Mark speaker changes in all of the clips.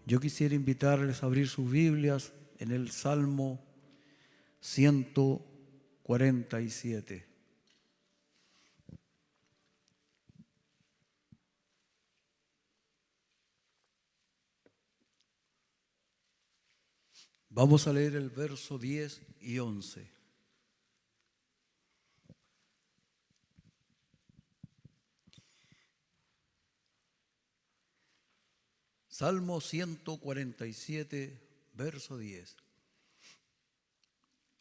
Speaker 1: Yo quisiera invitarles a abrir sus Biblias en el Salmo 147. Vamos a leer el verso 10 y 11. Salmo 147, verso 10.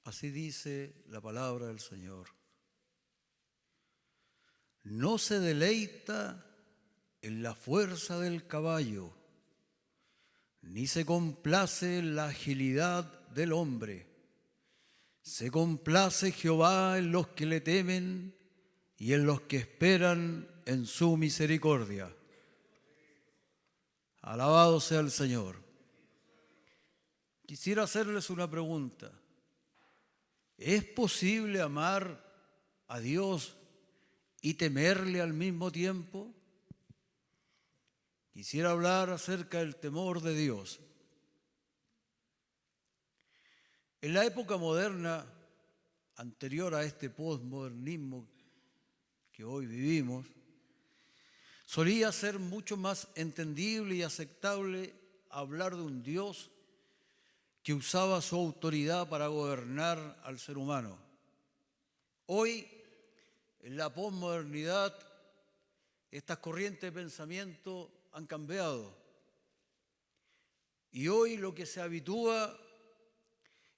Speaker 1: Así dice la palabra del Señor. No se deleita en la fuerza del caballo, ni se complace en la agilidad del hombre. Se complace Jehová en los que le temen y en los que esperan en su misericordia. Alabado sea el Señor. Quisiera hacerles una pregunta. ¿Es posible amar a Dios y temerle al mismo tiempo? Quisiera hablar acerca del temor de Dios. En la época moderna, anterior a este posmodernismo que hoy vivimos, solía ser mucho más entendible y aceptable hablar de un Dios que usaba su autoridad para gobernar al ser humano. Hoy, en la posmodernidad, estas corrientes de pensamiento han cambiado. Y hoy lo que se habitúa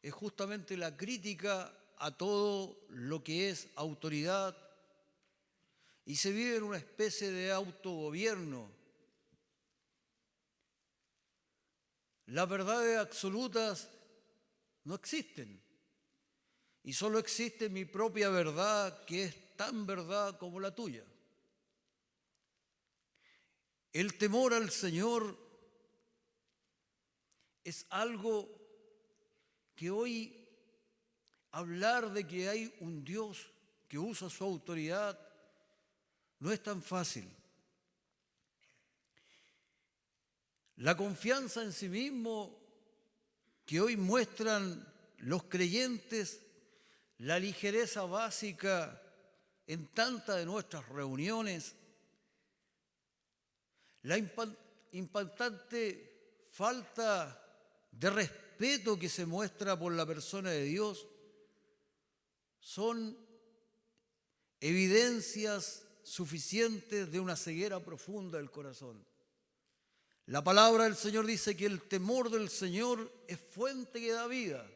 Speaker 1: es justamente la crítica a todo lo que es autoridad y se vive en una especie de autogobierno. Las verdades absolutas no existen y solo existe mi propia verdad, que es tan verdad como la tuya. El temor al Señor es algo que hoy hablar de que hay un Dios que usa su autoridad no es tan fácil. La confianza en sí mismo que hoy muestran los creyentes, la ligereza básica en tantas de nuestras reuniones, la impactante falta de respeto que se muestra por la persona de Dios, son evidencias suficientes de una ceguera profunda del corazón. La palabra del Señor dice que el temor del Señor es fuente que da vida.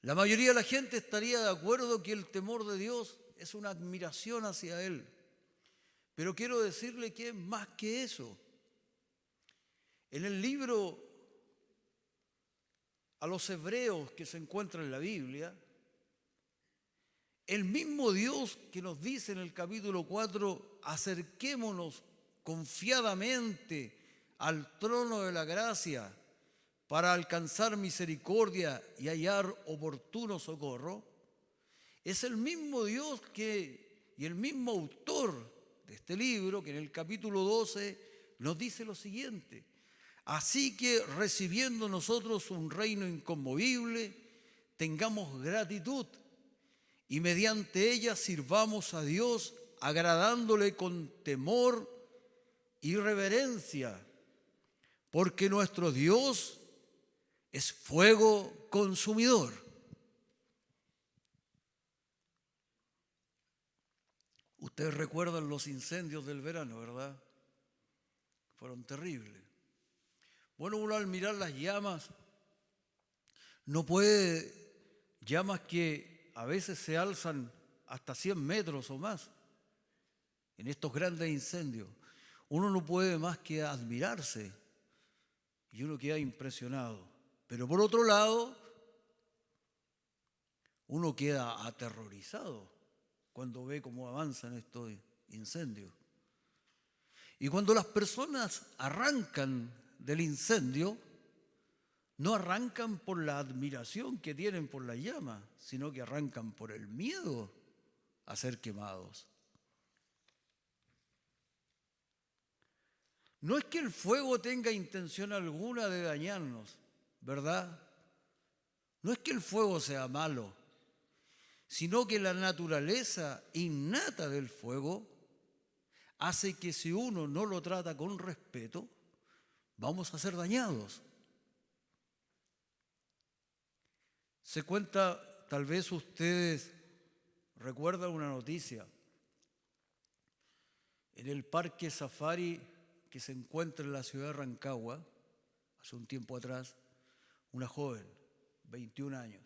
Speaker 1: La mayoría de la gente estaría de acuerdo que el temor de Dios es una admiración hacia Él. Pero quiero decirle que es más que eso. En el libro a los hebreos que se encuentra en la Biblia, el mismo Dios que nos dice en el capítulo 4, acerquémonos confiadamente al trono de la gracia para alcanzar misericordia y hallar oportuno socorro, es el mismo Dios y el mismo autor de este libro que en el capítulo 12 nos dice lo siguiente: así que recibiendo nosotros un reino inconmovible, tengamos gratitud y mediante ella sirvamos a Dios agradándole con temor y reverencia, porque nuestro Dios es fuego consumidor. Ustedes recuerdan los incendios del verano, ¿verdad? Fueron terribles. Bueno, uno al mirar las llamas no puede, llamas que a veces se alzan hasta 100 metros o más en estos grandes incendios, uno no puede más que admirarse y uno queda impresionado. Pero por otro lado, uno queda aterrorizado cuando ve cómo avanzan estos incendios. Y cuando las personas arrancan del incendio, no arrancan por la admiración que tienen por la llama, sino que arrancan por el miedo a ser quemados. No es que el fuego tenga intención alguna de dañarnos, ¿verdad? No es que el fuego sea malo, sino que la naturaleza innata del fuego hace que si uno no lo trata con respeto, vamos a ser dañados. Se cuenta, tal vez ustedes recuerdan una noticia, en el parque safari que se encuentra en la ciudad de Rancagua, hace un tiempo atrás, una joven, 21 años.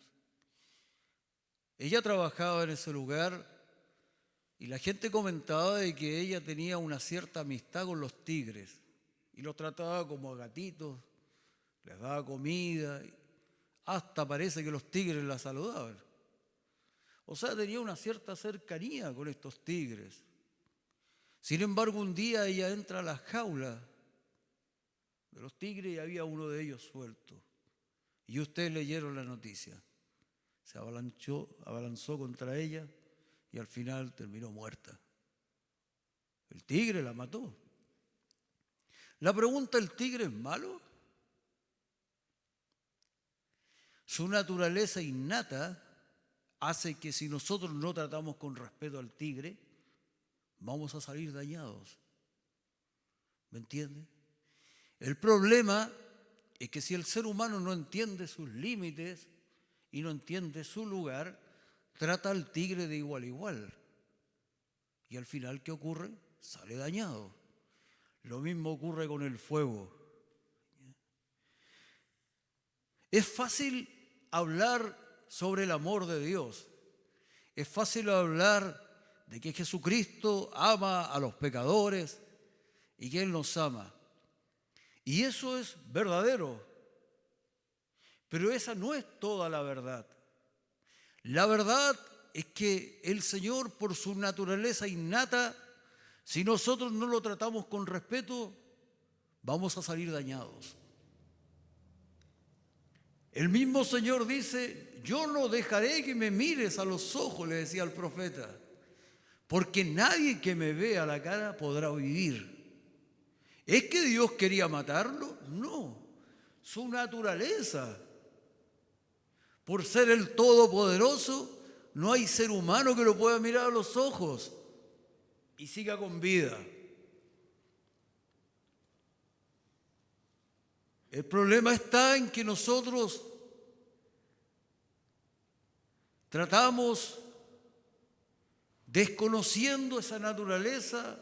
Speaker 1: Ella trabajaba en ese lugar y la gente comentaba de que ella tenía una cierta amistad con los tigres y los trataba como a gatitos, les daba comida, hasta parece que los tigres la saludaban. O sea, tenía una cierta cercanía con estos tigres. Sin embargo, un día ella entra a la jaula de los tigres y había uno de ellos suelto. Y ustedes leyeron la noticia. Se abalanzó contra ella y al final terminó muerta. El tigre la mató. La pregunta, ¿el tigre es malo? Su naturaleza innata hace que si nosotros no tratamos con respeto al tigre, vamos a salir dañados. ¿Me entiende? El problema es que si el ser humano no entiende sus límites y no entiende su lugar, trata al tigre de igual a igual. Y al final, ¿qué ocurre? Sale dañado. Lo mismo ocurre con el fuego. Es fácil hablar sobre el amor de Dios. Es fácil hablar de que Jesucristo ama a los pecadores y que Él nos ama. Y eso es verdadero. Pero esa no es toda la verdad. La verdad es que el Señor, por su naturaleza innata, si nosotros no lo tratamos con respeto, vamos a salir dañados. El mismo Señor dice, yo no dejaré que me mires a los ojos, le decía al profeta, porque nadie que me vea la cara podrá vivir. ¿Es que Dios quería matarlo? No, su naturaleza. Por ser el Todopoderoso, no hay ser humano que lo pueda mirar a los ojos y siga con vida. El problema está en que nosotros tratamos, desconociendo esa naturaleza,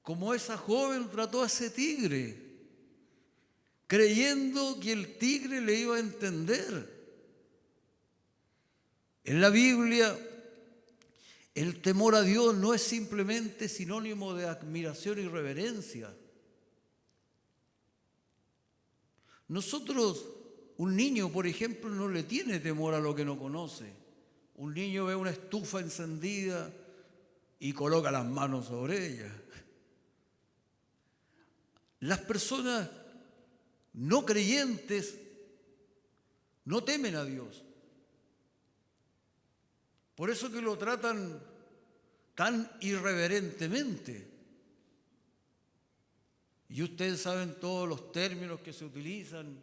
Speaker 1: como esa joven trató a ese tigre, creyendo que el tigre le iba a entender. En la Biblia, el temor a Dios no es simplemente sinónimo de admiración y reverencia. Nosotros, un niño, por ejemplo, no le tiene temor a lo que no conoce. Un niño ve una estufa encendida y coloca las manos sobre ella. Las personas no creyentes no temen a Dios. Por eso que lo tratan tan irreverentemente. Y ustedes saben todos los términos que se utilizan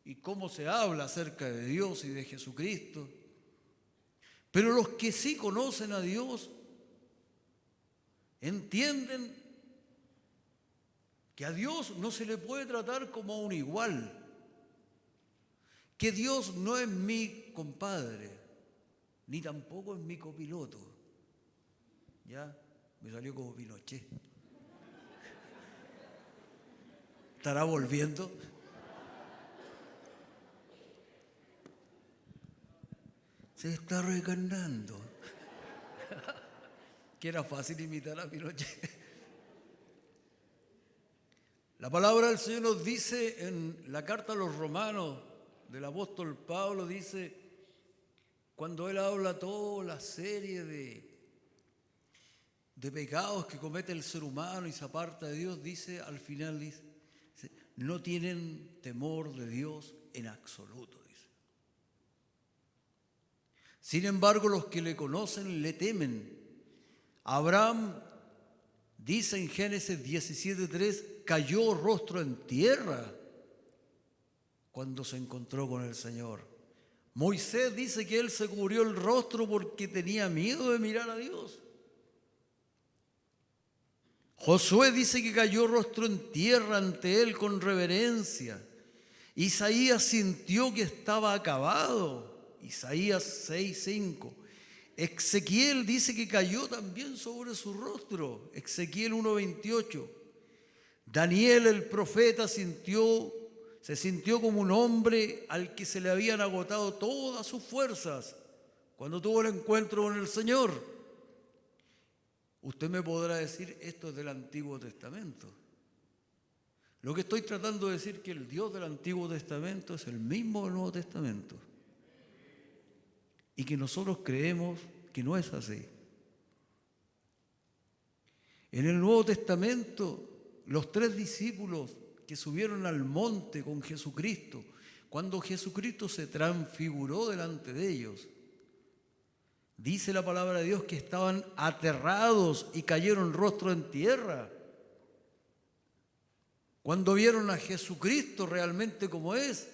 Speaker 1: y cómo se habla acerca de Dios y de Jesucristo. Pero los que sí conocen a Dios entienden que a Dios no se le puede tratar como a un igual, que Dios no es mi compadre, ni tampoco es mi copiloto. Ya, me salió como Pinochet. ¿Estará volviendo? Se está reencarnando. Que era fácil imitar a Pinochet. La palabra del Señor nos dice en la carta a los Romanos del apóstol Pablo, dice, cuando él habla toda la serie de pecados que comete el ser humano y se aparta de Dios, dice, al final dice, no tienen temor de Dios en absoluto, dice. Sin embargo, los que le conocen le temen. Abraham dice en Génesis 17:3, cayó rostro en tierra cuando se encontró con el Señor. Moisés dice que él se cubrió el rostro porque tenía miedo de mirar a Dios. Josué dice que cayó rostro en tierra ante él con reverencia. Isaías sintió que estaba acabado. Isaías 6:5. Ezequiel dice que cayó también sobre su rostro. Ezequiel 1:28. Daniel el profeta se sintió como un hombre al que se le habían agotado todas sus fuerzas cuando tuvo el encuentro con el Señor. Usted me podrá decir, esto es del Antiguo Testamento. Lo que estoy tratando de decir es que el Dios del Antiguo Testamento es el mismo del Nuevo Testamento. Y que nosotros creemos que no es así. En el Nuevo Testamento, los 3 discípulos que subieron al monte con Jesucristo, cuando Jesucristo se transfiguró delante de ellos, dice la palabra de Dios que estaban aterrados y cayeron rostro en tierra. Cuando vieron a Jesucristo realmente como es,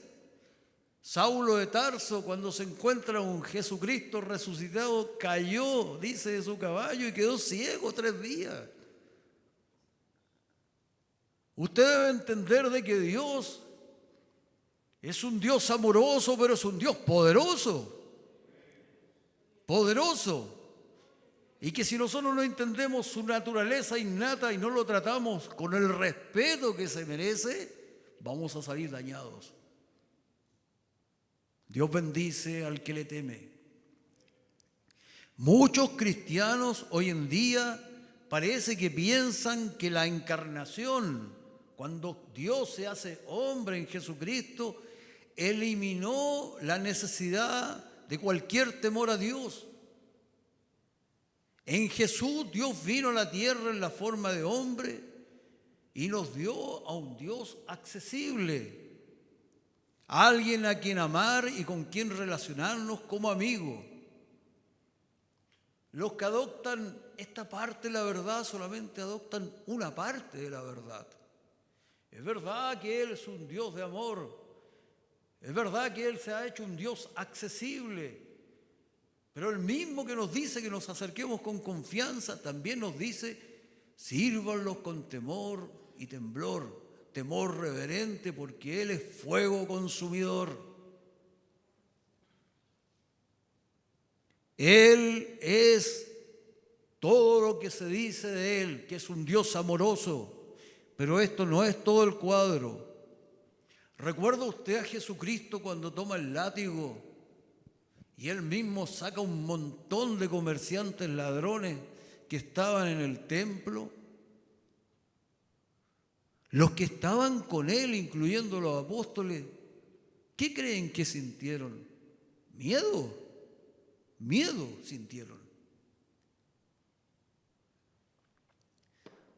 Speaker 1: Saulo de Tarso, cuando se encuentra con Jesucristo resucitado, cayó, dice, de su caballo y quedó ciego 3 días. Usted debe entender de que Dios es un Dios amoroso, pero es un Dios poderoso. Poderoso. Y que si nosotros no entendemos su naturaleza innata y no lo tratamos con el respeto que se merece, vamos a salir dañados. Dios bendice al que le teme. Muchos cristianos hoy en día parece que piensan que la encarnación, cuando Dios se hace hombre en Jesucristo, eliminó la necesidad de cualquier temor a Dios. En Jesús Dios vino a la tierra en la forma de hombre y nos dio a un Dios accesible, a alguien a quien amar y con quien relacionarnos como amigos. Los que adoptan esta parte de la verdad solamente adoptan una parte de la verdad. Es verdad que Él es un Dios de amor, es verdad que Él se ha hecho un Dios accesible, pero el mismo que nos dice que nos acerquemos con confianza, también nos dice, sírvanlos con temor y temblor, temor reverente, porque Él es fuego consumidor. Él es todo lo que se dice de Él, que es un Dios amoroso, pero esto no es todo el cuadro. ¿Recuerda usted a Jesucristo cuando toma el látigo y Él mismo saca un montón de comerciantes ladrones que estaban en el templo? Los que estaban con Él, incluyendo los apóstoles, ¿qué creen que sintieron? Miedo. Miedo sintieron.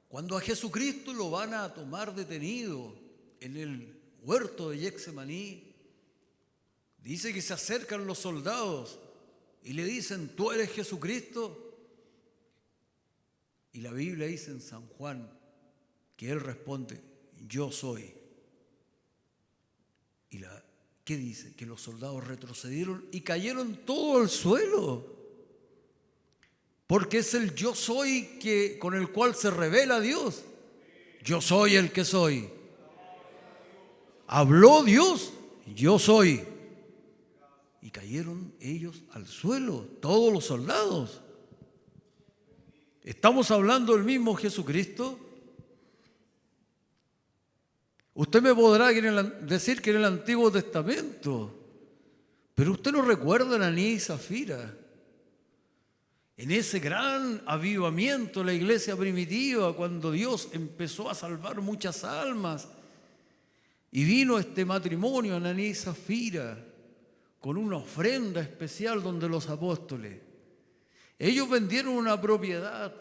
Speaker 1: Cuando a Jesucristo lo van a tomar detenido en el huerto de Getsemaní, dice que se acercan los soldados y le dicen, ¿tú eres Jesucristo? Y la Biblia dice en San Juan que Él responde, yo soy. ¿Y qué dice? Que los soldados retrocedieron y cayeron todo al suelo. Porque es el yo soy con el cual se revela Dios. Yo soy el que soy. Habló Dios, yo soy. Y cayeron ellos al suelo, todos los soldados. ¿Estamos hablando del mismo Jesucristo? Usted me podrá decir que en el Antiguo Testamento, pero usted no recuerda a Ananías y Zafira. En ese gran avivamiento de la iglesia primitiva, cuando Dios empezó a salvar muchas almas, y vino este matrimonio, Ananías y Zafira, con una ofrenda especial donde los apóstoles, ellos vendieron una propiedad.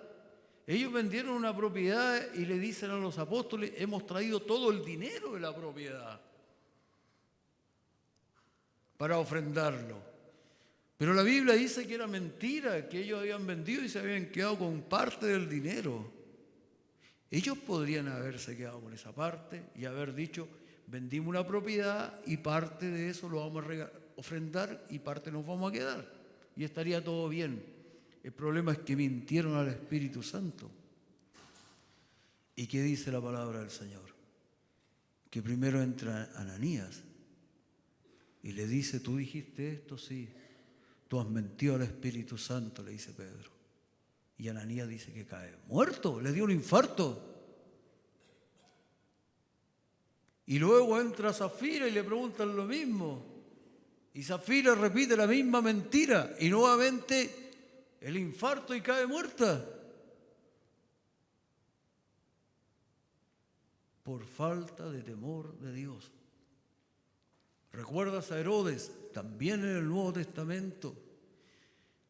Speaker 1: Ellos vendieron una propiedad y le dicen a los apóstoles, hemos traído todo el dinero de la propiedad para ofrendarlo. Pero la Biblia dice que era mentira, que ellos habían vendido y se habían quedado con parte del dinero. Ellos podrían haberse quedado con esa parte y haber dicho, vendimos una propiedad y parte de eso lo vamos a ofrendar y parte nos vamos a quedar. Y estaría todo bien. El problema es que mintieron al Espíritu Santo. ¿Y qué dice la palabra del Señor? Que primero entra Ananías y le dice, ¿tú dijiste esto? Sí. Tú has mentido al Espíritu Santo, le dice Pedro. Y Ananías dice que cae muerto, le dio un infarto. Y luego entra Zafira y le preguntan lo mismo. Y Zafira repite la misma mentira y nuevamente el infarto y cae muerta. Por falta de temor de Dios. ¿Recuerdas a Herodes, también en el Nuevo Testamento,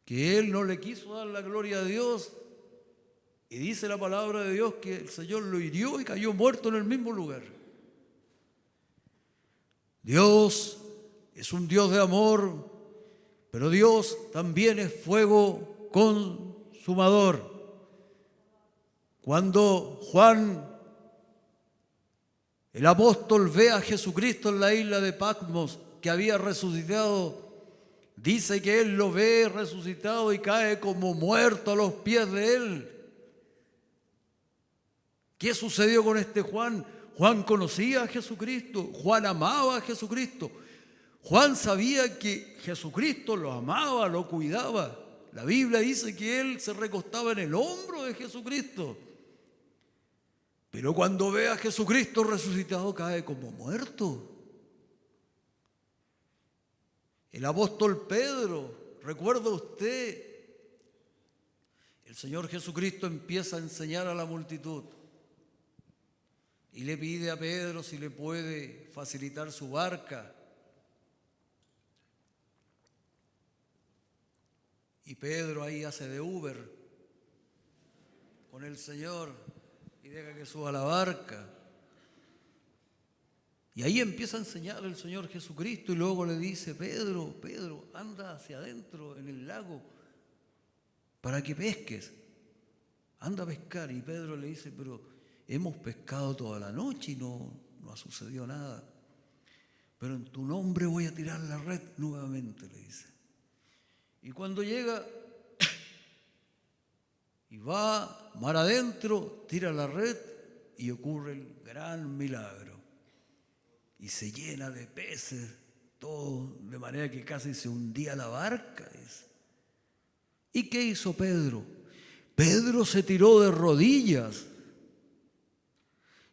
Speaker 1: que él no le quiso dar la gloria a Dios? Y dice la palabra de Dios que el Señor lo hirió y cayó muerto en el mismo lugar. Dios es un Dios de amor, pero Dios también es fuego consumador. Cuando Juan, el apóstol, ve a Jesucristo en la isla de Patmos, que había resucitado, dice que él lo ve resucitado y cae como muerto a los pies de él. ¿Qué sucedió con este Juan? Juan conocía a Jesucristo, Juan amaba a Jesucristo. Juan sabía que Jesucristo lo amaba, lo cuidaba. La Biblia dice que él se recostaba en el hombro de Jesucristo. Pero cuando ve a Jesucristo resucitado cae como muerto. El apóstol Pedro, ¿recuerda usted? El Señor Jesucristo empieza a enseñar a la multitud y le pide a Pedro si le puede facilitar su barca. Y Pedro ahí hace de Uber con el Señor y deja que suba la barca. Y ahí empieza a enseñar el Señor Jesucristo y luego le dice, Pedro, anda hacia adentro en el lago para que pesques. Anda a pescar. Y Pedro le dice, pero hemos pescado toda la noche y no ha sucedido nada. Pero en tu nombre voy a tirar la red nuevamente, le dice. Y cuando llega y va mar adentro, tira la red y ocurre el gran milagro. Y se llena de peces, todo, de manera que casi se hundía la barca. ¿Y qué hizo Pedro? Pedro se tiró de rodillas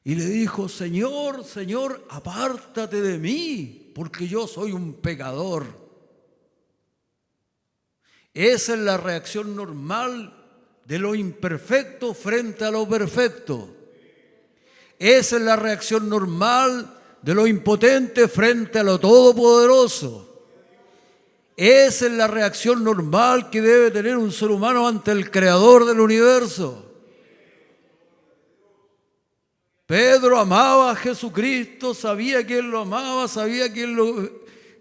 Speaker 1: y le dijo, Señor, Señor, apártate de mí, porque yo soy un pecador. Esa es la reacción normal de lo imperfecto frente a lo perfecto. Esa es la reacción normal de lo impotente frente a lo todopoderoso. Esa es la reacción normal que debe tener un ser humano ante el Creador del universo. Pedro amaba a Jesucristo, sabía que Él lo amaba, sabía que Él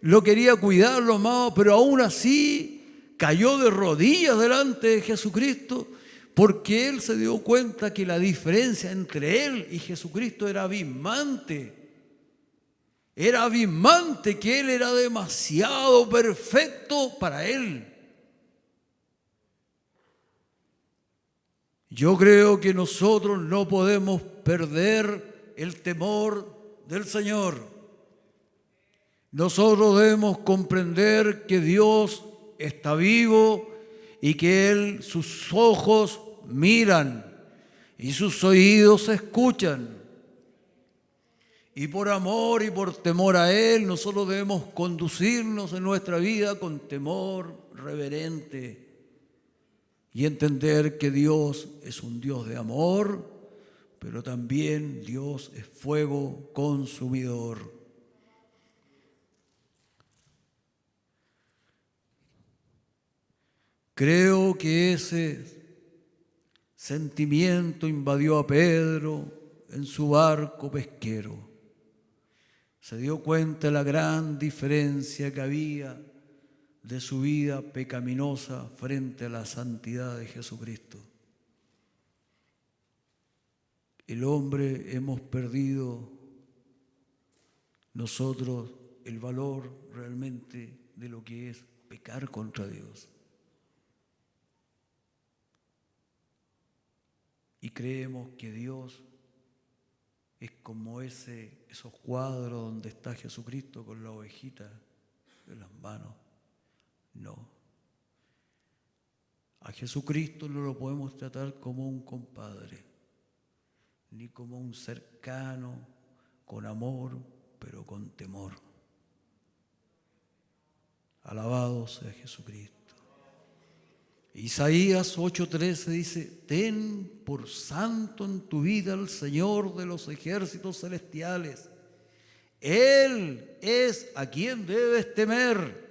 Speaker 1: lo quería cuidar, lo amaba, pero aún así cayó de rodillas delante de Jesucristo porque él se dio cuenta que la diferencia entre él y Jesucristo era abismante. Era abismante, que él era demasiado perfecto para él. Yo creo que nosotros no podemos perder el temor del Señor. Nosotros debemos comprender que Dios está vivo y que sus ojos miran y sus oídos escuchan. Y por amor y por temor a Él, nosotros debemos conducirnos en nuestra vida con temor reverente y entender que Dios es un Dios de amor, pero también Dios es fuego consumidor. Creo que ese sentimiento invadió a Pedro en su barco pesquero. Se dio cuenta de la gran diferencia que había de su vida pecaminosa frente a la santidad de Jesucristo. el hombre hemos perdido nosotros el valor realmente de lo que es pecar contra Dios. Y creemos que Dios es como esos cuadros donde está Jesucristo con la ovejita en las manos. No. A Jesucristo no lo podemos tratar como un compadre, ni como un cercano, con amor, pero con temor. Alabado sea Jesucristo. Isaías 8:13 dice: ten por santo en tu vida al Señor de los ejércitos celestiales. Él es a quien debes temer.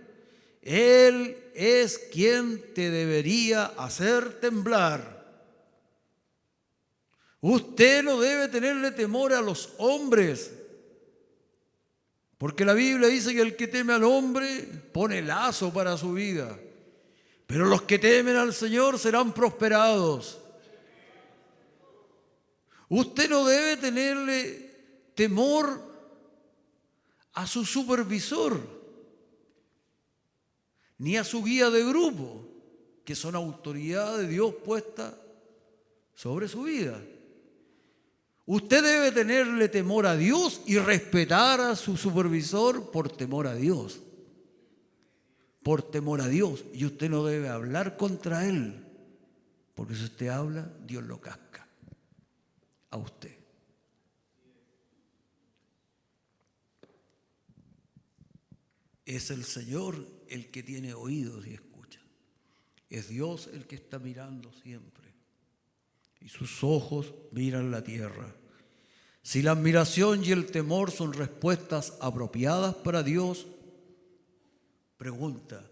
Speaker 1: Él es quien te debería hacer temblar. Usted no debe tenerle temor a los hombres, porque la Biblia dice que el que teme al hombre pone lazo para su vida. Pero los que temen al Señor serán prosperados. Usted no debe tenerle temor a su supervisor, ni a su guía de grupo, que son autoridad de Dios puesta sobre su vida. Usted debe tenerle temor a Dios y respetar a su supervisor por temor a Dios. Por temor a Dios. Y usted no debe hablar contra él, porque si usted habla, Dios lo casca a usted. Es el Señor el que tiene oídos y escucha. Es Dios el que está mirando siempre. Y sus ojos miran la tierra. Si la admiración y el temor son respuestas apropiadas para Dios, pregunta: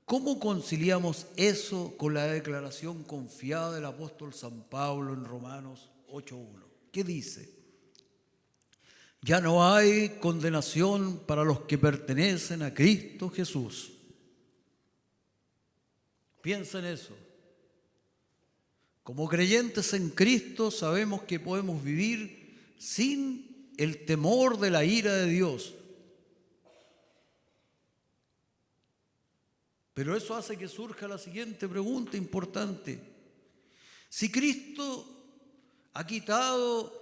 Speaker 1: ¿cómo conciliamos eso con la declaración confiada del apóstol San Pablo en Romanos 8:1? ¿Qué dice? Ya no hay condenación para los que pertenecen a Cristo Jesús. Piensa en eso. Como creyentes en Cristo sabemos que podemos vivir sin el temor de la ira de Dios. Pero eso hace que surja la siguiente pregunta importante. Si Cristo ha quitado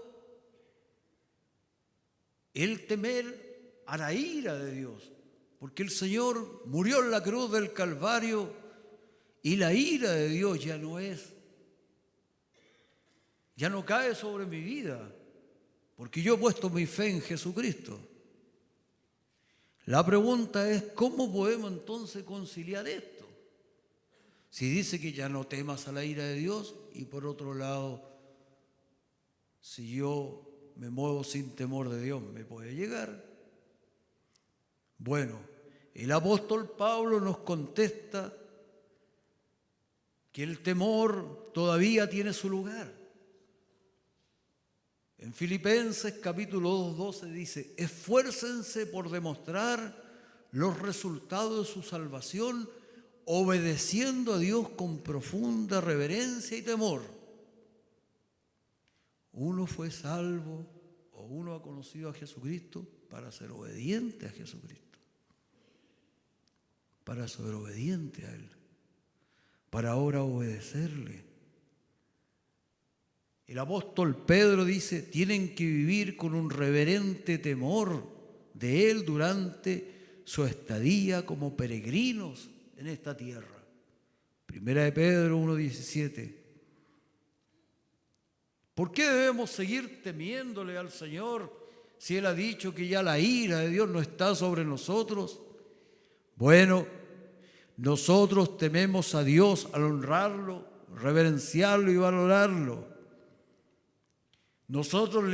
Speaker 1: el temer a la ira de Dios, porque el Señor murió en la cruz del Calvario y la ira de Dios ya no cae sobre mi vida, porque yo he puesto mi fe en Jesucristo. La pregunta es: ¿cómo podemos entonces conciliar esto? Si dice que ya no temas a la ira de Dios y por otro lado, si yo me muevo sin temor de Dios, ¿me puede llegar? Bueno, el apóstol Pablo nos contesta que el temor todavía tiene su lugar. En Filipenses capítulo 2:12 dice: esfuércense por demostrar los resultados de su salvación, obedeciendo a Dios con profunda reverencia y temor. Uno fue salvo o uno ha conocido a Jesucristo para ser obediente a Jesucristo, para ser obediente a Él, para ahora obedecerle. El apóstol Pedro dice: tienen que vivir con un reverente temor de Él durante su estadía como peregrinos en esta tierra. Primera de Pedro 1:17. ¿Por qué debemos seguir temiéndole al Señor si Él ha dicho que ya la ira de Dios no está sobre nosotros? Bueno, nosotros tememos a Dios al honrarlo, reverenciarlo y valorarlo. Nosotros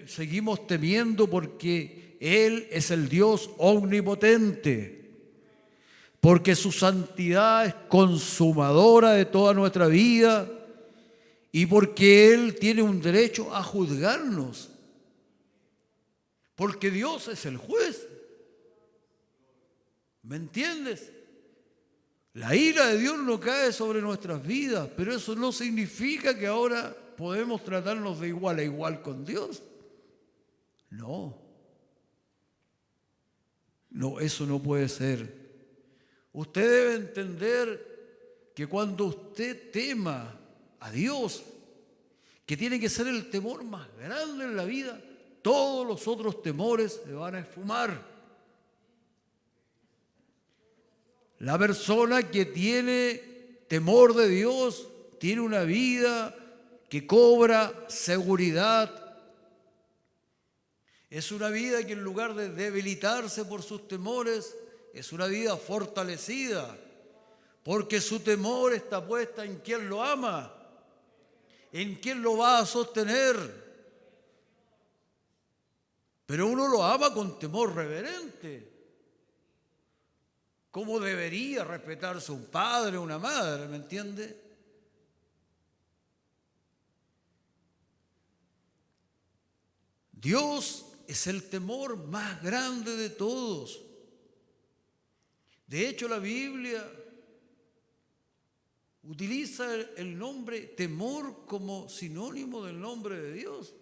Speaker 1: seguimos temiendo porque Él es el Dios omnipotente, porque su santidad es consumadora de toda nuestra vida y porque Él tiene un derecho a juzgarnos, porque Dios es el juez. ¿Me entiendes? La ira de Dios no cae sobre nuestras vidas, pero eso no significa que ahora podemos tratarnos de igual a igual con Dios. No, eso no puede ser. Usted debe entender que cuando usted tema a Dios, que tiene que ser el temor más grande en la vida, todos los otros temores se van a esfumar. La persona que tiene temor de Dios tiene una vida que cobra seguridad. Es una vida que en lugar de debilitarse por sus temores, es una vida fortalecida, porque su temor está puesta en quien lo ama, en quien lo va a sostener. Pero uno lo ama con temor reverente, como debería respetarse un padre o una madre, ¿me entiende? Dios es el temor más grande de todos. De hecho, la Biblia utiliza el nombre temor como sinónimo del nombre de Dios.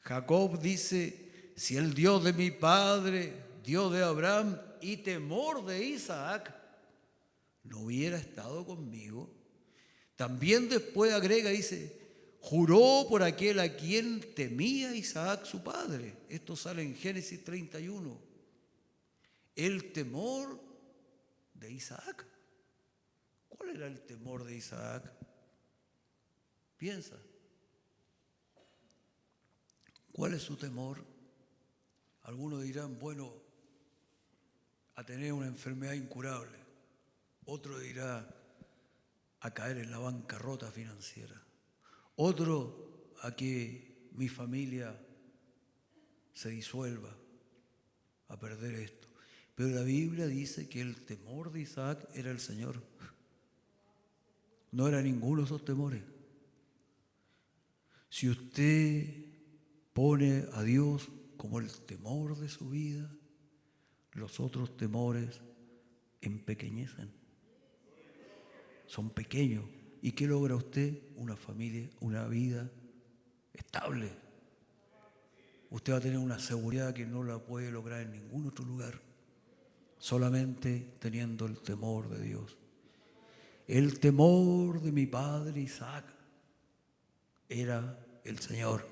Speaker 1: Jacob dice, si el Dios de mi padre, Dios de Abraham y temor de Isaac no hubiera estado conmigo. También después agrega, dice, juró por aquel a quien temía Isaac su padre. Esto sale en Génesis 31. El temor de Isaac. ¿Cuál era el temor de Isaac? Piensa. ¿Cuál es su temor? Algunos dirán, bueno, a tener una enfermedad incurable. Otro dirá, a caer en la bancarrota financiera. Otro, a que mi familia se disuelva, a perder esto. Pero la Biblia dice que el temor de Isaac era el Señor. No era ninguno de esos temores. Si usted pone a Dios como el temor de su vida, los otros temores empequeñecen. Son pequeños. ¿Y qué logra usted? Una familia, una vida estable. Usted va a tener una seguridad que no la puede lograr en ningún otro lugar, solamente teniendo el temor de Dios. El temor de mi padre Isaac era el Señor.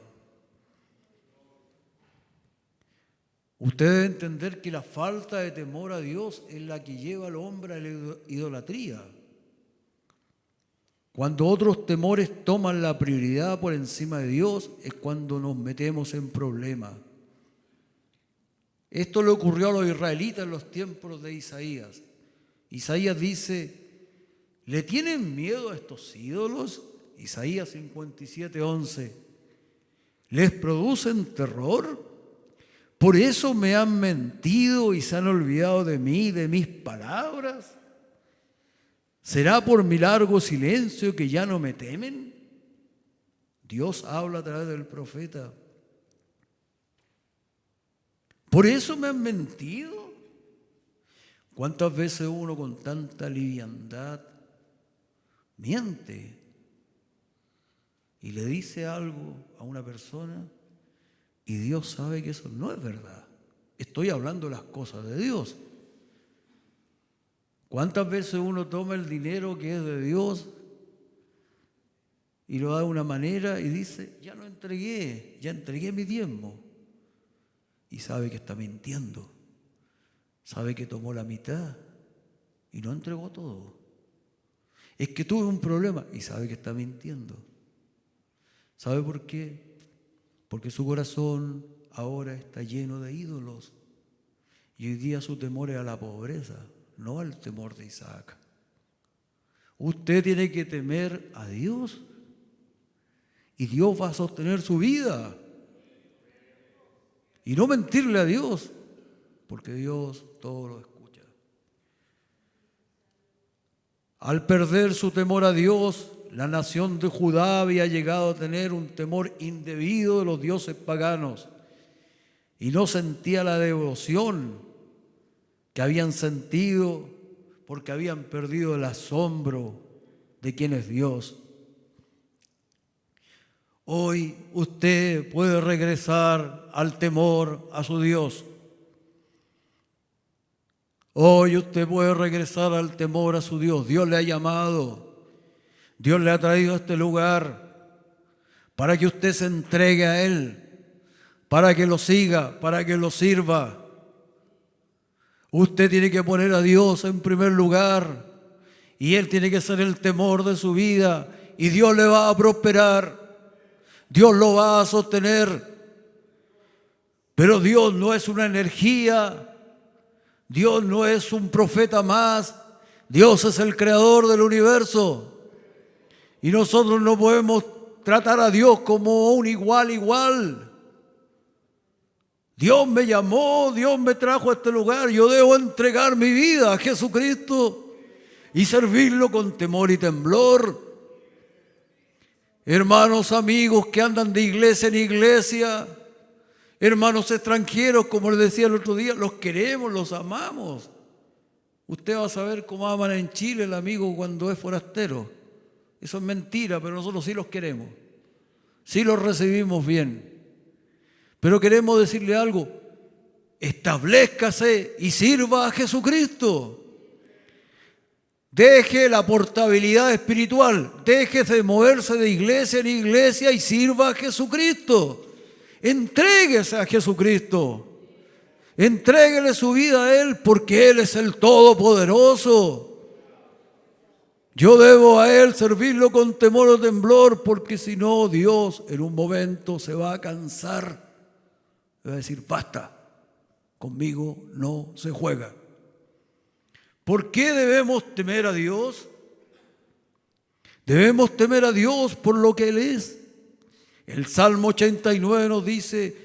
Speaker 1: Usted debe entender que la falta de temor a Dios es la que lleva al hombre a la idolatría. Cuando otros temores toman la prioridad por encima de Dios, es cuando nos metemos en problemas. Esto le ocurrió a los israelitas en los tiempos de Isaías. Isaías dice, ¿le tienen miedo a estos ídolos? Isaías 57:11. ¿Les producen terror? ¿Por eso me han mentido y se han olvidado de mí, de mis palabras? ¿Será por mi largo silencio que ya no me temen? Dios habla a través del profeta. ¿Por eso me han mentido? ¿Cuántas veces uno con tanta liviandad miente y le dice algo a una persona y Dios sabe que eso no es verdad? Estoy hablando las cosas de Dios. ¿Cuántas veces uno toma el dinero que es de Dios y lo da de una manera y dice, ya entregué mi diezmo? Y sabe que está mintiendo, sabe que tomó la mitad y no entregó todo. Es que tuve un problema y sabe que está mintiendo. ¿Sabe por qué? Porque su corazón ahora está lleno de ídolos y hoy día su temor es a la pobreza, no al temor de Isaac. Usted tiene que temer a Dios y Dios va a sostener su vida. Y no mentirle a Dios, porque Dios todo lo escucha. Al perder su temor a Dios, la nación de Judá había llegado a tener un temor indebido de los dioses paganos y no sentía la devoción que habían sentido porque habían perdido el asombro de quién es Dios. Hoy usted puede regresar al temor a su Dios. Hoy usted puede regresar al temor a su Dios. Dios le ha llamado. Dios le ha traído a este lugar para que usted se entregue a Él, para que lo siga, para que lo sirva. Usted tiene que poner a Dios en primer lugar y Él tiene que ser el temor de su vida y Dios le va a prosperar. Dios lo va a sostener. Pero Dios no es una energía. Dios no es un profeta más. Dios es el creador del universo. Y nosotros no podemos tratar a Dios como un igual. Dios me llamó, Dios me trajo a este lugar. Yo debo entregar mi vida a Jesucristo y servirlo con temor y temblor. Hermanos, amigos que andan de iglesia en iglesia, hermanos extranjeros, como les decía el otro día, los queremos, los amamos. Usted va a saber cómo aman en Chile el amigo cuando es forastero. Eso es mentira, pero nosotros sí los queremos. Sí los recibimos bien. Pero queremos decirle algo. Establezcase y sirva a Jesucristo. Deje la portabilidad espiritual. Deje de moverse de iglesia en iglesia y sirva a Jesucristo. Entréguese a Jesucristo. Entréguele su vida a Él porque Él es el Todopoderoso. Yo debo a Él servirlo con temor o temblor porque si no, Dios en un momento se va a cansar. Va a decir, basta, conmigo no se juega. ¿Por qué debemos temer a Dios? Debemos temer a Dios por lo que Él es. El Salmo 89 nos dice,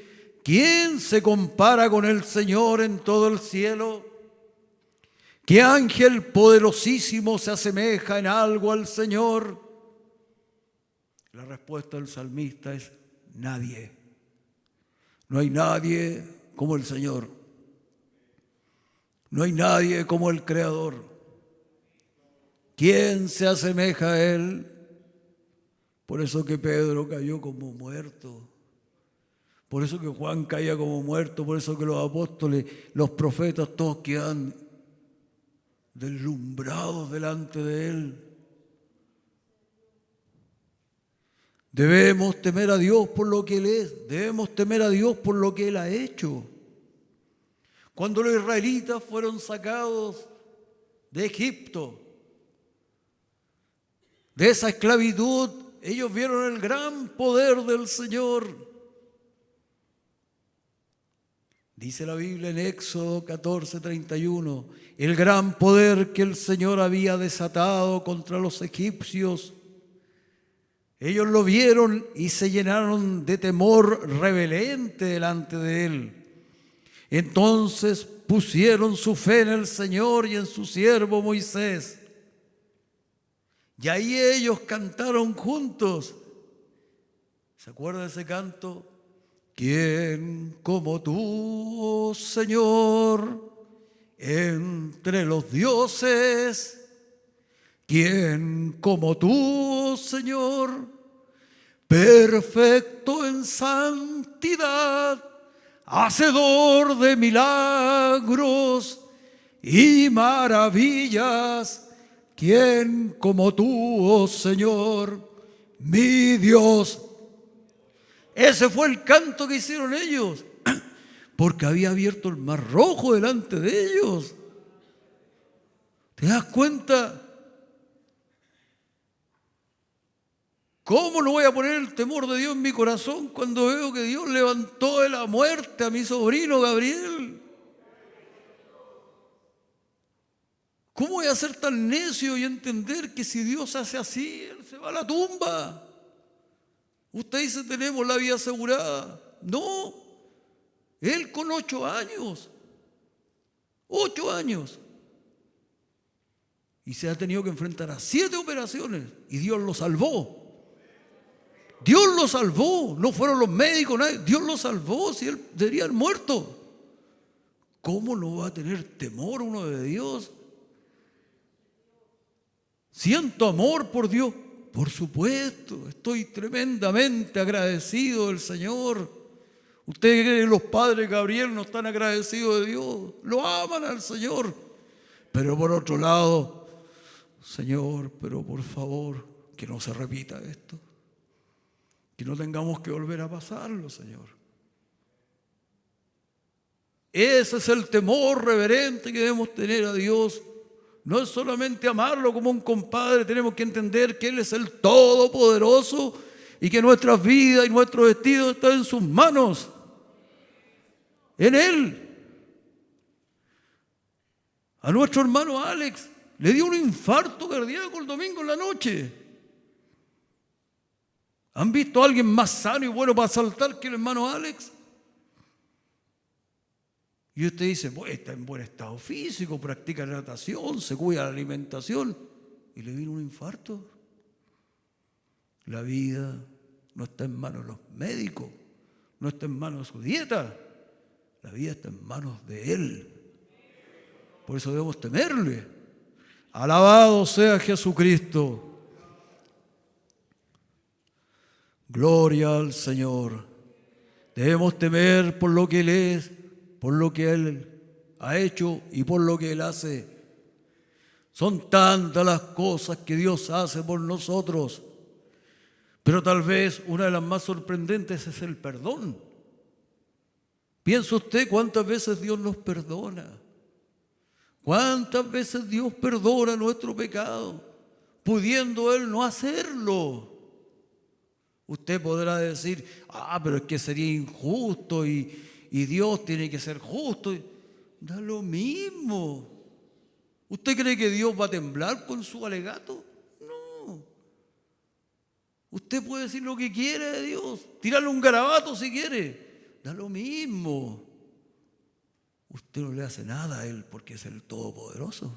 Speaker 1: ¿quién se compara con el Señor en todo el cielo? ¿Qué ángel poderosísimo se asemeja en algo al Señor? La respuesta del salmista es nadie. No hay nadie como el Señor. No hay nadie como el Creador. ¿Quién se asemeja a Él? Por eso que Pedro cayó como muerto. Por eso que Juan caía como muerto. Por eso que los apóstoles, los profetas, todos quedan deslumbrados delante de Él. Debemos temer a Dios por lo que Él es. Debemos temer a Dios por lo que Él ha hecho. Cuando los israelitas fueron sacados de Egipto, de esa esclavitud, ellos vieron el gran poder del Señor. Dice la Biblia en Éxodo 14:31, el gran poder que el Señor había desatado contra los egipcios. Ellos lo vieron y se llenaron de temor reverente delante de Él. Entonces pusieron su fe en el Señor y en su siervo Moisés. Y ahí ellos cantaron juntos. ¿Se acuerda de ese canto? ¿Quién como tú, oh Señor, entre los dioses? ¿Quién como tú, oh Señor, perfecto en santidad, hacedor de milagros y maravillas? ¿Quién como tú, oh Señor, mi Dios? Ese fue el canto que hicieron ellos, porque había abierto el mar rojo delante de ellos. ¿Te das cuenta? ¿Cómo no voy a poner el temor de Dios en mi corazón cuando veo que Dios levantó de la muerte a mi sobrino Gabriel? ¿Cómo voy a ser tan necio y entender que si Dios hace así, Él se va a la tumba? Usted dice, tenemos la vida asegurada. No, Él con 8 años. 8 años. Y se ha tenido que enfrentar a 7 operaciones y Dios lo salvó. Dios lo salvó, no fueron los médicos, nadie. Dios lo salvó, si Él debería haber muerto. ¿Cómo no va a tener temor uno de Dios? Siento amor por Dios. Por supuesto, estoy tremendamente agradecido del Señor. ¿Usted cree que los padres Gabriel no están agradecidos de Dios? Lo aman al Señor. Pero por otro lado, Señor, pero por favor, que no se repita esto. Que no tengamos que volver a pasarlo, Señor. Ese es el temor reverente que debemos tener a Dios. No es solamente amarlo como un compadre, tenemos que entender que Él es el Todopoderoso y que nuestras vidas y nuestro destino están en sus manos, en Él. A nuestro hermano Alex le dio un infarto cardíaco el domingo en la noche. ¿Han visto a alguien más sano y bueno para saltar que el hermano Alex? Y usted dice, pues está en buen estado físico, practica natación, se cuida la alimentación. Y le vino un infarto. La vida no está en manos de los médicos, no está en manos de su dieta. La vida está en manos de Él. Por eso debemos temerle. Alabado sea Jesucristo. Gloria al Señor. Debemos temer por lo que Él es, por lo que Él ha hecho y por lo que Él hace. Son tantas las cosas que Dios hace por nosotros, pero tal vez una de las más sorprendentes es el perdón. Piensa usted cuántas veces Dios nos perdona, cuántas veces Dios perdona nuestro pecado, pudiendo Él no hacerlo. Usted podrá decir, pero es que sería injusto y Dios tiene que ser justo. Da lo mismo. ¿Usted cree que Dios va a temblar con su alegato? No. Usted puede decir lo que quiere de Dios, tirarle un garabato si quiere. Da lo mismo. Usted no le hace nada a Él porque es el Todopoderoso.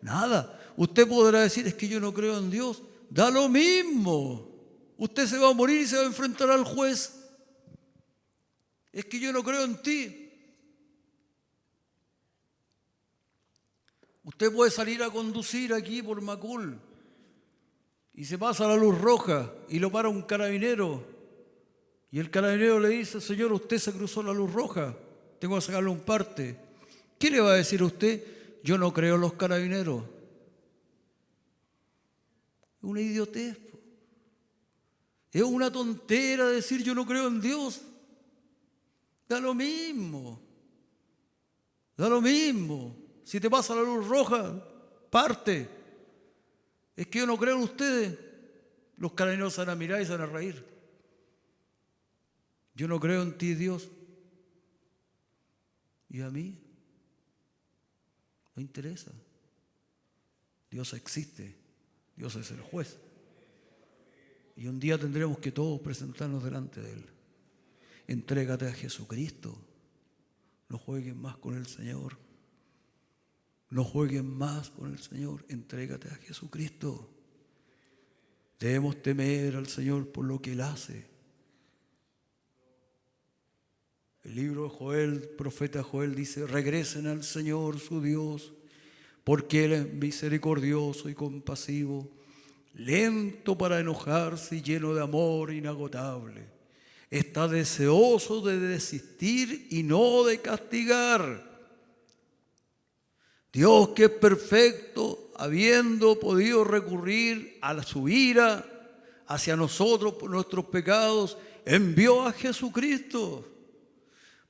Speaker 1: Nada. Usted podrá decir, es que yo no creo en Dios. Da lo mismo. Usted se va a morir y se va a enfrentar al juez. Es que yo no creo en ti. Usted puede salir a conducir aquí por Macul y se pasa la luz roja y lo para un carabinero. Y el carabinero le dice, señor, usted se cruzó la luz roja, tengo que sacarle un parte. ¿Qué le va a decir a usted? Yo no creo en los carabineros. Es una idiotez. Es una tontera decir yo no creo en Dios. Da lo mismo. Da lo mismo. Si te pasa la luz roja, parte. Es que yo no creo en ustedes. Los carabineros se van a mirar y se van a reír. Yo no creo en ti, Dios. ¿Y a mí? No interesa. Dios existe. Dios es el juez. Y un día tendremos que todos presentarnos delante de Él. Entrégate a Jesucristo. No jueguen más con el Señor. No jueguen más con el Señor. Entrégate a Jesucristo. Debemos temer al Señor por lo que Él hace. El libro de Joel, el profeta Joel dice, regresen al Señor su Dios, porque Él es misericordioso y compasivo, lento para enojarse y lleno de amor inagotable. Está deseoso de desistir y no de castigar. Dios, que es perfecto, habiendo podido recurrir a su ira hacia nosotros por nuestros pecados, envió a Jesucristo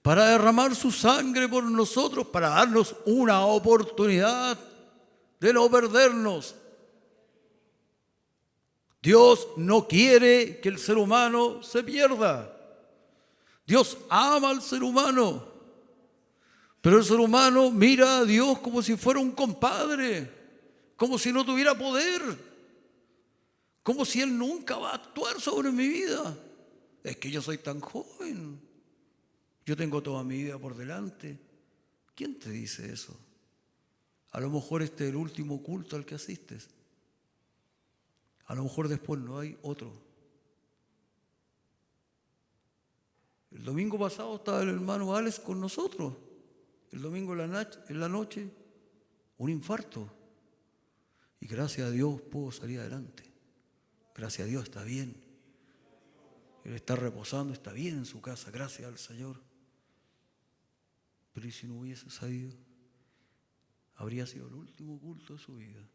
Speaker 1: para derramar su sangre por nosotros, para darnos una oportunidad de no perdernos. Dios no quiere que el ser humano se pierda. Dios ama al ser humano, pero el ser humano mira a Dios como si fuera un compadre, como si no tuviera poder, como si Él nunca va a actuar sobre mi vida. Es que yo soy tan joven, yo tengo toda mi vida por delante. ¿Quién te dice eso? A lo mejor este es el último culto al que asistes. A lo mejor después no hay otro. El domingo pasado estaba el hermano Alex con nosotros. El domingo en la noche, un infarto. Y gracias a Dios pudo salir adelante. Gracias a Dios, está bien. Él está reposando, está bien en su casa, gracias al Señor. Pero ¿y si no hubiese sabido? Habría sido el último culto de su vida.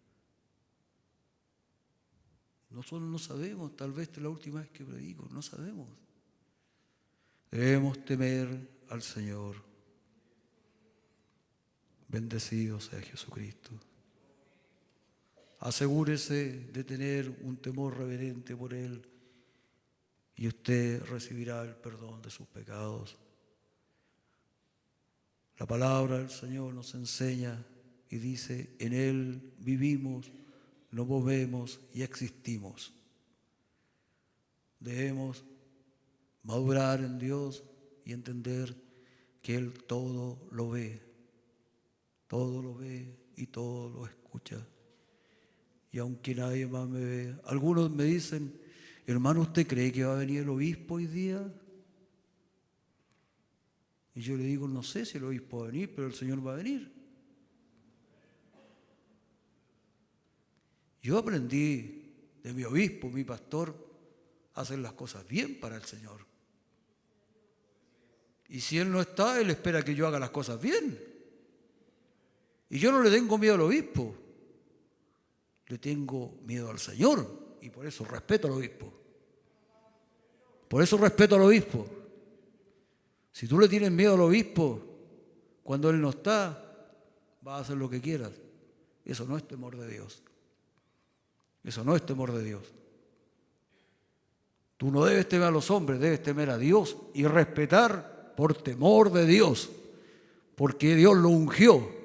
Speaker 1: Nosotros no sabemos, tal vez esta es la última vez que predico, no sabemos. Debemos temer al Señor. Bendecido sea Jesucristo. Asegúrese de tener un temor reverente por Él y usted recibirá el perdón de sus pecados. La palabra del Señor nos enseña y dice, en Él vivimos, nos movemos y existimos. Debemos madurar en Dios y entender que Él todo lo ve y todo lo escucha. Y aunque nadie más me ve, algunos me dicen, hermano, ¿usted cree que va a venir el obispo hoy día? Y yo le digo, no sé si el obispo va a venir, pero el Señor va a venir. Yo aprendí de mi obispo, mi pastor, a hacer las cosas bien para el Señor. Y si Él no está, Él espera que yo haga las cosas bien. Y yo no le tengo miedo al obispo. Le tengo miedo al Señor y por eso respeto al obispo. Por eso respeto al obispo. Si tú le tienes miedo al obispo, cuando él no está, vas a hacer lo que quieras. Eso no es temor de Dios. Eso no es temor de Dios. Tú no debes temer a los hombres, debes temer a Dios y respetar por temor de Dios, porque Dios lo ungió.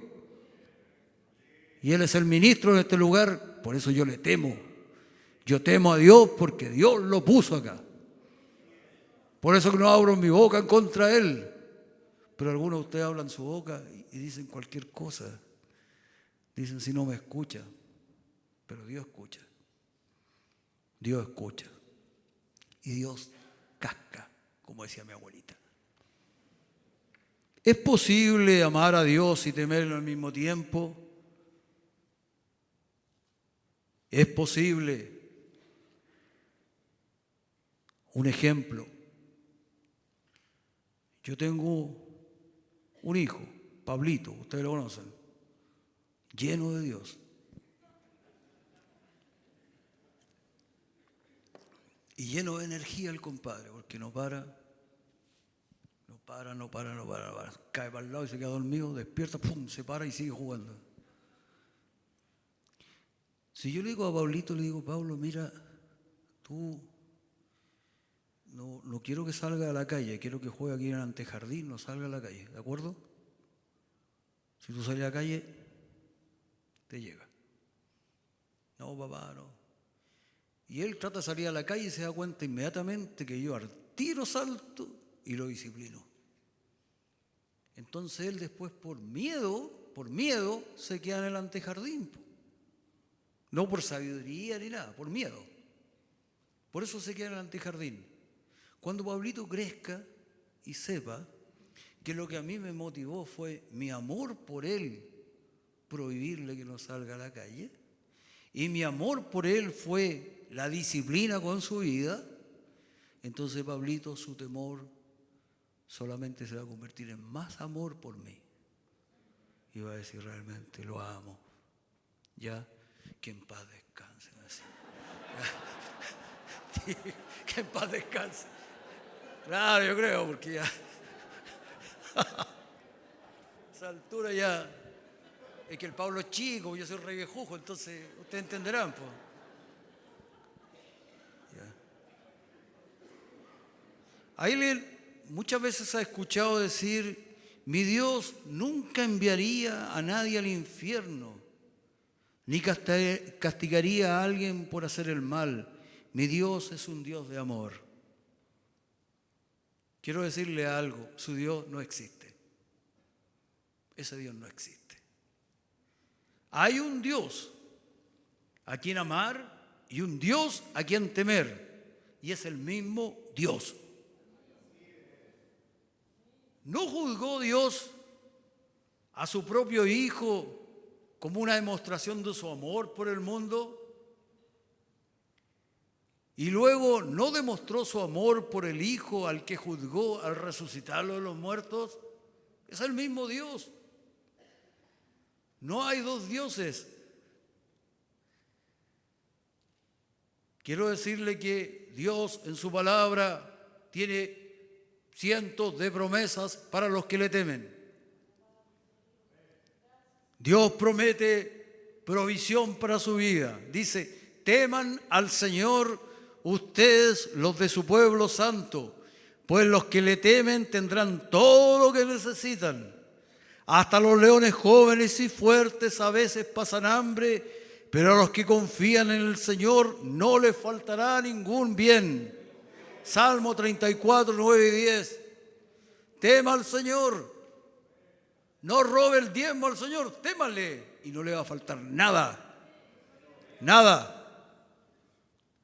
Speaker 1: Y Él es el ministro en este lugar, por eso yo le temo. Yo temo a Dios porque Dios lo puso acá. Por eso que no abro mi boca en contra de Él. Pero algunos de ustedes hablan su boca y dicen cualquier cosa. Dicen si no me escucha. Pero Dios escucha. Dios escucha. Y Dios casca, como decía mi abuelita. ¿Es posible amar a Dios y temerlo al mismo tiempo? Es posible. Un ejemplo. Yo tengo un hijo, Pablito, ustedes lo conocen, lleno de Dios. Y lleno de energía el compadre, porque no para. Cae para el lado y se queda dormido, despierta, pum, se para y sigue jugando. Si yo le digo a Pablito, le digo, Pablo, mira, tú no quiero que salga a la calle, quiero que juegue aquí en el antejardín, no salga a la calle, ¿de acuerdo? Si tú sales a la calle, te llega. No, papá, no. Y él trata de salir a la calle y se da cuenta inmediatamente que yo al tiro salto y lo disciplino. Entonces él después por miedo, se queda en el antejardín. No por sabiduría ni nada, por miedo. Por eso se queda en el antejardín. Cuando Pablito crezca y sepa que lo que a mí me motivó fue mi amor por él, prohibirle que no salga a la calle, y mi amor por él fue la disciplina con su vida, entonces Pablito, su temor solamente se va a convertir en más amor por mí. Y va a decir, realmente lo amo. Ya, que en paz descanse. Que en paz descanse. Claro, yo creo, porque ya a esa altura ya es que el Pablo es chico, yo soy re viejujo, entonces ustedes entenderán, pues. Ahí muchas veces ha escuchado decir, mi Dios nunca enviaría a nadie al infierno, ni castigaría a alguien por hacer el mal. Mi Dios es un Dios de amor. Quiero decirle algo, su Dios no existe. Ese Dios no existe. Hay un Dios a quien amar y un Dios a quien temer. Y es el mismo Dios. ¿No juzgó Dios a su propio Hijo como una demostración de su amor por el mundo? Y luego no demostró su amor por el Hijo al que juzgó al resucitarlo de los muertos. Es el mismo Dios. No hay dos dioses. Quiero decirle que Dios en su palabra tiene cientos de promesas para los que le temen. Dios promete provisión para su vida. Dice, teman al Señor ustedes los de su pueblo santo, pues los que le temen tendrán todo lo que necesitan. Hasta los leones jóvenes y fuertes a veces pasan hambre, pero a los que confían en el Señor no les faltará ningún bien. Salmo 34, 9 y 10. Tema al Señor. No robe el diezmo al Señor, témale y no le va a faltar nada. Nada.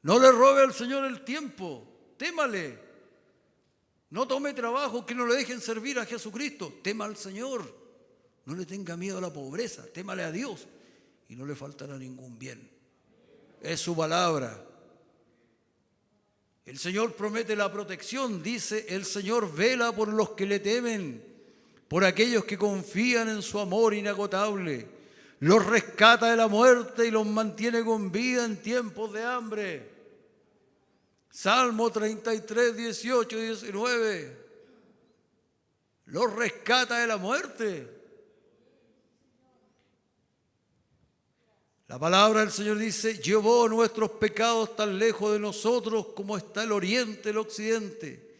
Speaker 1: No le robe al Señor el tiempo, témale. No tome trabajo que no le dejen servir a Jesucristo, tema al Señor. No le tenga miedo a la pobreza, témale a Dios y no le faltará ningún bien. Es su palabra. El Señor promete la protección, dice, el Señor vela por los que le temen, por aquellos que confían en su amor inagotable. Los rescata de la muerte y los mantiene con vida en tiempos de hambre. Salmo 33, 18 y 19. Los rescata de la muerte. La palabra del Señor dice, llevó nuestros pecados tan lejos de nosotros como está el oriente del occidente.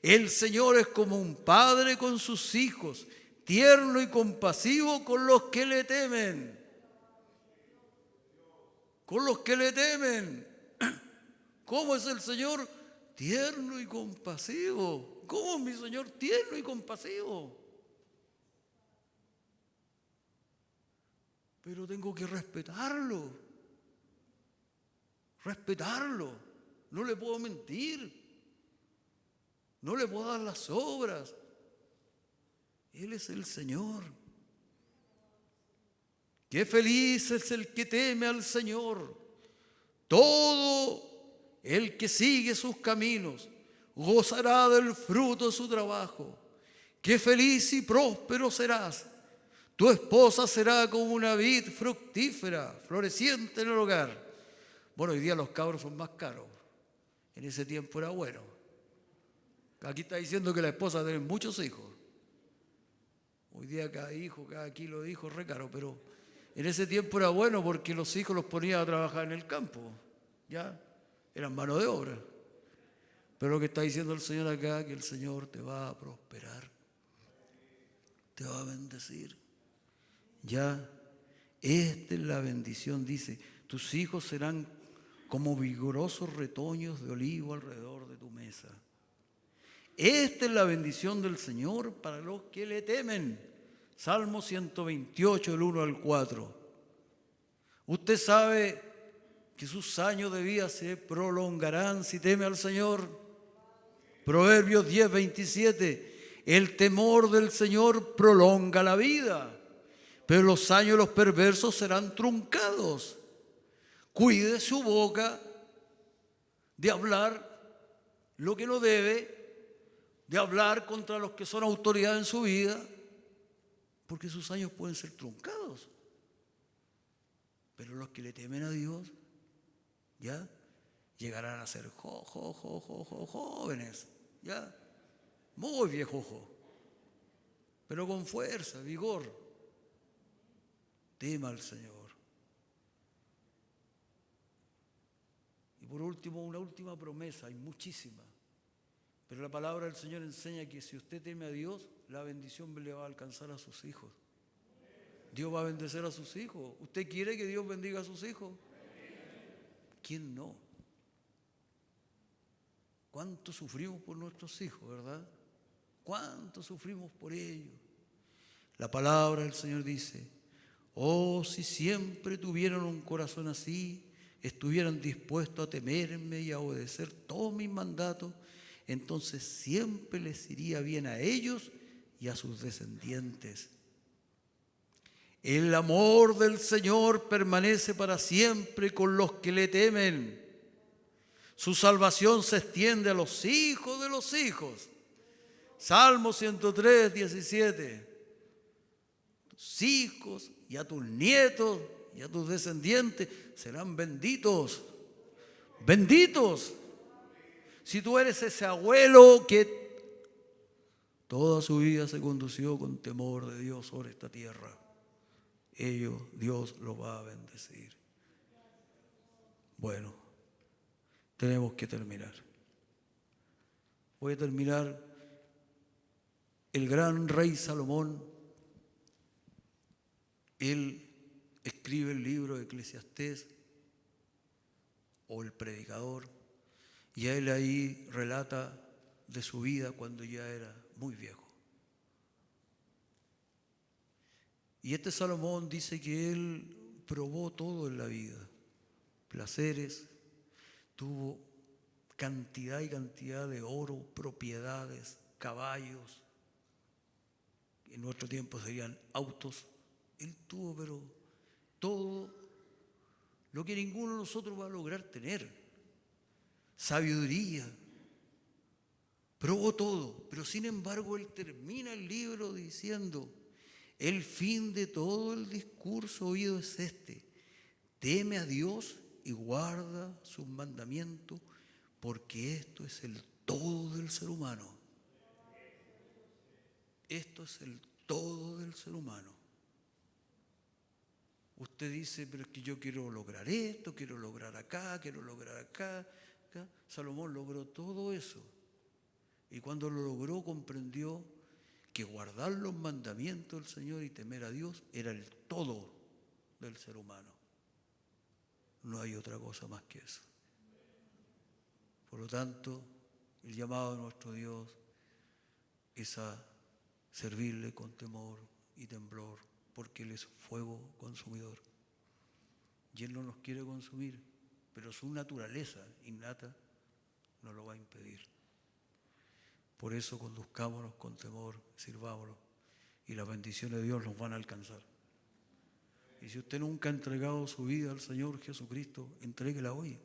Speaker 1: El Señor es como un padre con sus hijos, tierno y compasivo con los que le temen. Con los que le temen. ¿Cómo es el Señor? Tierno y compasivo. ¿Cómo es mi Señor tierno y compasivo? Pero tengo que respetarlo. Respetarlo. No le puedo mentir. No le puedo dar las obras. Él es el Señor. Qué feliz es el que teme al Señor. Todo el que sigue sus caminos gozará del fruto de su trabajo. Qué feliz y próspero serás. Tu esposa será como una vid fructífera, floreciente en el hogar. Bueno, hoy día los cabros son más caros. En ese tiempo era bueno. Aquí está diciendo que la esposa tiene muchos hijos. Hoy día cada hijo, cada kilo de hijos es re caro, pero en ese tiempo era bueno porque los hijos los ponían a trabajar en el campo. Ya eran mano de obra. Pero lo que está diciendo el Señor acá, que el Señor te va a prosperar. Te va a bendecir. Ya, esta es la bendición, dice, tus hijos serán como vigorosos retoños de olivo alrededor de tu mesa. Esta es la bendición del Señor para los que le temen. Salmo 128, del 1 al 4. Usted sabe que sus años de vida se prolongarán si teme al Señor. Proverbios 10, 27. El temor del Señor prolonga la vida, pero los años de los perversos serán truncados. Cuide su boca de hablar lo que no debe, de hablar contra los que son autoridad en su vida, porque sus años pueden ser truncados. Pero los que le temen a Dios, ya, llegarán a ser jóvenes, ya, muy viejos, pero con fuerza, vigor. Tema al Señor. Y por último, una última promesa, hay muchísimas. Pero la palabra del Señor enseña que si usted teme a Dios, la bendición le va a alcanzar a sus hijos. Dios va a bendecir a sus hijos. ¿Usted quiere que Dios bendiga a sus hijos? ¿Quién no? ¿Cuánto sufrimos por nuestros hijos, verdad? ¿Cuánto sufrimos por ellos? La palabra del Señor dice, oh, si siempre tuvieran un corazón así, estuvieran dispuestos a temerme y a obedecer todos mis mandatos, entonces siempre les iría bien a ellos y a sus descendientes. El amor del Señor permanece para siempre con los que le temen. Su salvación se extiende a los hijos de los hijos. Salmo 103, 17. Tus hijos y a tus nietos y a tus descendientes serán benditos. Benditos. Si tú eres ese abuelo que toda su vida se condució con temor de Dios sobre esta tierra, Dios lo va a bendecir. Bueno, tenemos que terminar. Voy a terminar. El gran rey Salomón, él escribe el libro de Eclesiastés o el Predicador, y él ahí relata de su vida cuando ya era muy viejo. Y este Salomón dice que él probó todo en la vida, placeres, tuvo cantidad y cantidad de oro, propiedades, caballos, en nuestro tiempo serían autos. Él tuvo, pero todo lo que ninguno de nosotros va a lograr tener. Sabiduría, probó todo, pero sin embargo él termina el libro diciendo: el fin de todo el discurso oído es este: teme a Dios y guarda sus mandamientos, porque esto es el todo del ser humano. Esto es el todo del ser humano. Usted dice, pero es que yo quiero lograr esto, quiero lograr acá, quiero lograr acá. Salomón logró todo eso. Y cuando lo logró, comprendió que guardar los mandamientos del Señor y temer a Dios era el todo del ser humano. No hay otra cosa más que eso. Por lo tanto, el llamado de nuestro Dios es a servirle con temor y temblor, porque Él es fuego consumidor. Y Él no nos quiere consumir, pero su naturaleza innata nos lo va a impedir. Por eso conduzcámonos con temor, sirvámonos, y las bendiciones de Dios nos van a alcanzar. Y si usted nunca ha entregado su vida al Señor Jesucristo, entréguela hoy.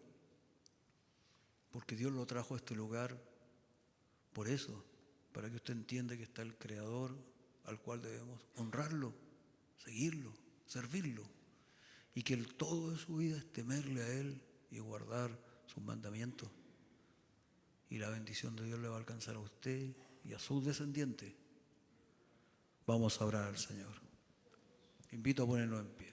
Speaker 1: Porque Dios lo trajo a este lugar por eso, para que usted entienda que está el Creador al cual debemos honrarlo, seguirlo, servirlo. Y que el todo de su vida es temerle a Él y guardar sus mandamientos. Y la bendición de Dios le va a alcanzar a usted y a sus descendientes. Vamos a orar al Señor. Invito a ponernos en pie.